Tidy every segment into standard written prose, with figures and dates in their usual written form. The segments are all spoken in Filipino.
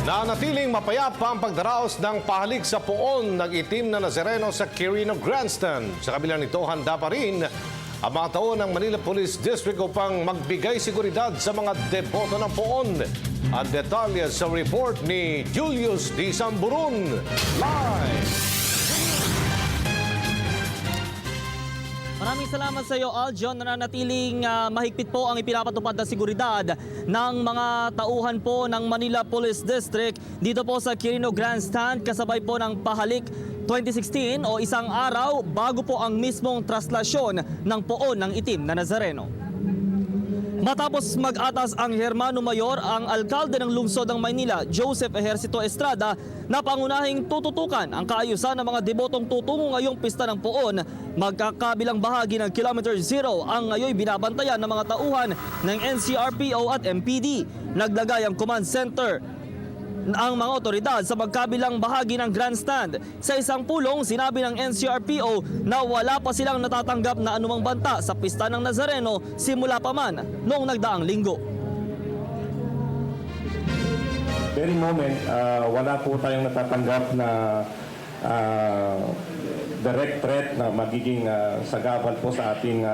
Nanatiling mapayapa ang pagdaraos ng pahalik sa poon ng itim na Nazareno sa Quirino Grandstand. Sa kabila nito, handa pa rin ang mga tao ng Manila Police District upang magbigay seguridad sa mga deboto ng poon. Ang detalye sa report ni Julius D. Samburun. Live! Maraming salamat sa iyo, Aljon. Nananatiling mahigpit po ang ipinapatupad na seguridad ng mga tauhan po ng Manila Police District dito po sa Quirino Grandstand kasabay po ng Pahalik 2016 o isang araw bago po ang mismong traslasyon ng poon ng itim na Nazareno. Matapos mag-atas ang Hermano Mayor, ang alkalde ng lungsod ng Maynila, Joseph Ejercito Estrada, na pangunahing tututukan ang kaayusan ng mga debotong tutungo ngayong pista ng poon. Magkakabilang bahagi ng Kilometer Zero ang ngayon binabantayan ng mga tauhan ng NCRPO at MPD. Naglagay ang command center ang mga otoridad sa magkabilang bahagi ng grandstand. Sa isang pulong, sinabi ng NCRPO na wala pa silang natatanggap na anumang banta sa pista ng Nazareno simula pa man noong nagdaang linggo. Very moment, wala po tayong natatanggap na direct threat na magiging sagabal po sa ating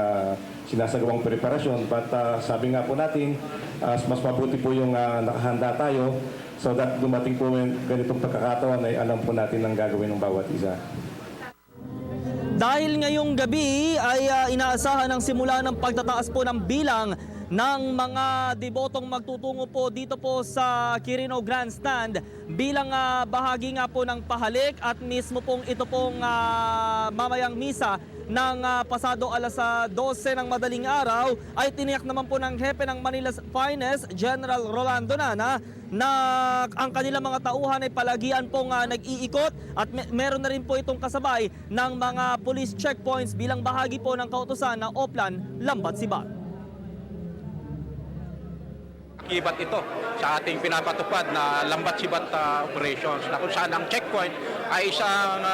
sinasagawang preparasyon. But sabi nga po natin, mas mabuti po yung nakahanda tayo so that dumating po yung ganitong pagkakataon ay alam po natin ang gagawin ng bawat isa. Dahil ngayong gabi ay inaasahan ang simula ng pagtataas po ng bilang ng mga debotong magtutungo po dito po sa Quirino Grandstand bilang bahagi nga po ng pahalik at mismo pong ito pong mamayang misa ng pasado alas 12 ng madaling araw ay tiniyak naman po ng hepe ng Manila's Finest, General Rolando Nana, na ang kanilang mga tauhan ay palagian pong nag-iikot at meron na rin po itong kasabay ng mga police checkpoints bilang bahagi po ng kautusan na Oplan, Lambat, Sibat. Akibat ito sa ating pinapatupad na Lambat Sibat operations na kung saan ang checkpoint ay isang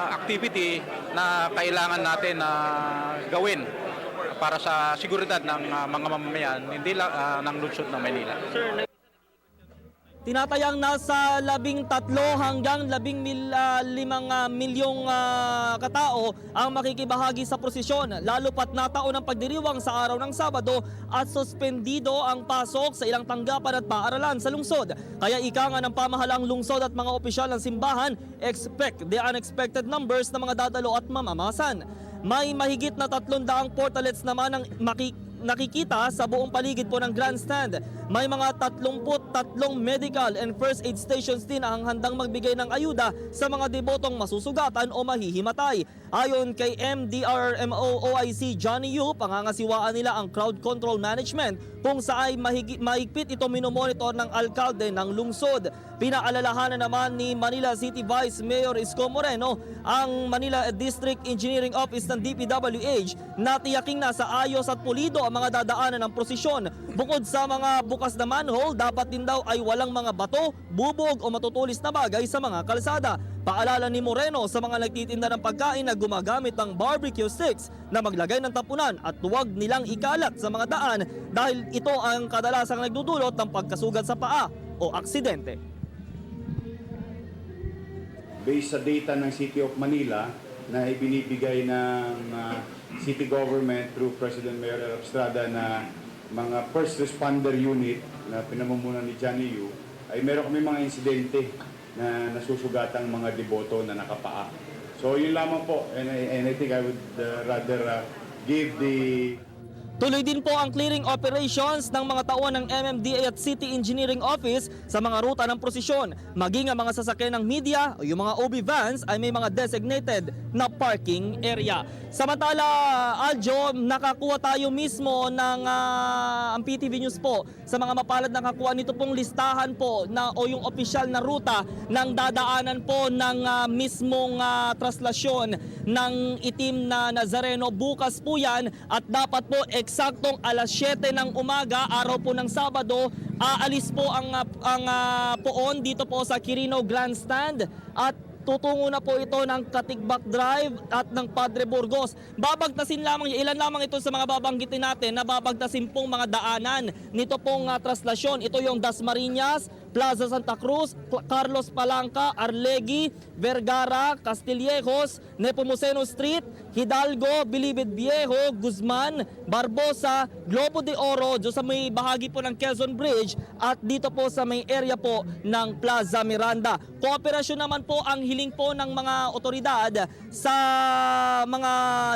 activity na kailangan natin gawin para sa seguridad ng mga mamamayan, hindi lang ng lungsod ng Manila. Tinatayang nasa 13 hanggang 15 milyong katao ang makikibahagi sa prosesyon, lalo pat nataon ang pagdiriwang sa araw ng Sabado at suspendido ang pasok sa ilang tanggapan at paaralan sa lungsod. Kaya ika nga ng pamahalaang lungsod at mga opisyal ng simbahan, expect the unexpected numbers ng mga dadalo at mamamasan. May mahigit na 300 portalets naman ang nakikita sa buong paligid po ng grandstand. May mga 33 medical and first aid stations din ang handang magbigay ng ayuda sa mga debotong masusugatan o mahihimatay. Ayon kay MDRMO OIC Johnny Yu, pangangasiwaan nila ang crowd control management kung saan mahigpit ito minomonitor ng alkalde ng lungsod. Pinaalalahanan naman ni Manila City Vice Mayor Isko Moreno ang Manila District Engineering Office ng DPWH na tiyaking nasa ayos at pulido ang mga dadaanan ng prosesyon. Bukod sa mga bukas na manhole, dapat din daw ay walang mga bato, bubog o matutulis na bagay sa mga kalsada. Paalala ni Moreno sa mga nagtitinda ng pagkain na gumagamit ng barbecue sticks na maglagay ng tapunan at huwag nilang ikalat sa mga daan dahil ito ang kadalasang nagdudulot ng pagkasugat sa paa o aksidente. Based sa data ng City of Manila na ibinibigay ng city government through President Mayor Estrada na mga first responder unit na pinamumunan ni Johnny Yu, ay meron kami mga insidente na nasusugatang mga deboto na nakapaa. So yun lamang po, and I think I would rather give the... Tuloy din po ang clearing operations ng mga tauhan ng MMDA at City Engineering Office sa mga ruta ng prosesyon. Maging ang mga sasakyan ng media o yung mga OB vans ay may mga designated na parking area. Samantala, Aljo, nakakuha tayo mismo ng ang PTV News po sa mga mapalad na nakakuha nito pong listahan po na, o yung opisyal na ruta ng dadaanan po ng mismong traslasyon ng itim na Nazareno. Bukas po yan at dapat po eksaktong alas 7 ng umaga, araw po ng Sabado, aalis po ang poon dito po sa Quirino Grandstand at tutungo na po ito ng Katigbak Drive at ng Padre Burgos. Babagtasin lamang, ilan lamang ito sa mga babanggitin natin na babagtasin pong mga daanan nito pong traslasyon. Ito yung Dasmariñas, Plaza Santa Cruz, Carlos Palanca, Arlegui, Vergara, Castillejos, Nepomuceno Street, Hidalgo, Bilibid Viejo, Guzman, Barbosa, Globo de Oro, sa may bahagi po ng Quezon Bridge at dito po sa may area po ng Plaza Miranda. Kooperasyon naman po ang hiling po ng mga otoridad sa mga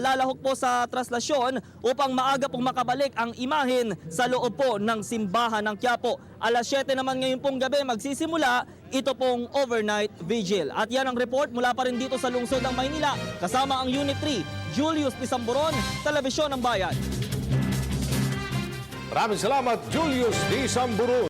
lalahok po sa traslasyon upang maaga pong makabalik ang imahen sa loob po ng simbahan ng Quiapo. Alas 7 naman ngayon pong gabi magsisimula ito pong overnight vigil. At yan ang report mula pa rin dito sa lungsod ng Maynila kasama ang Unit 3, Julius Pisamburon, Telebisyon ng Bayan. Maraming salamat, Julius D. Samburun.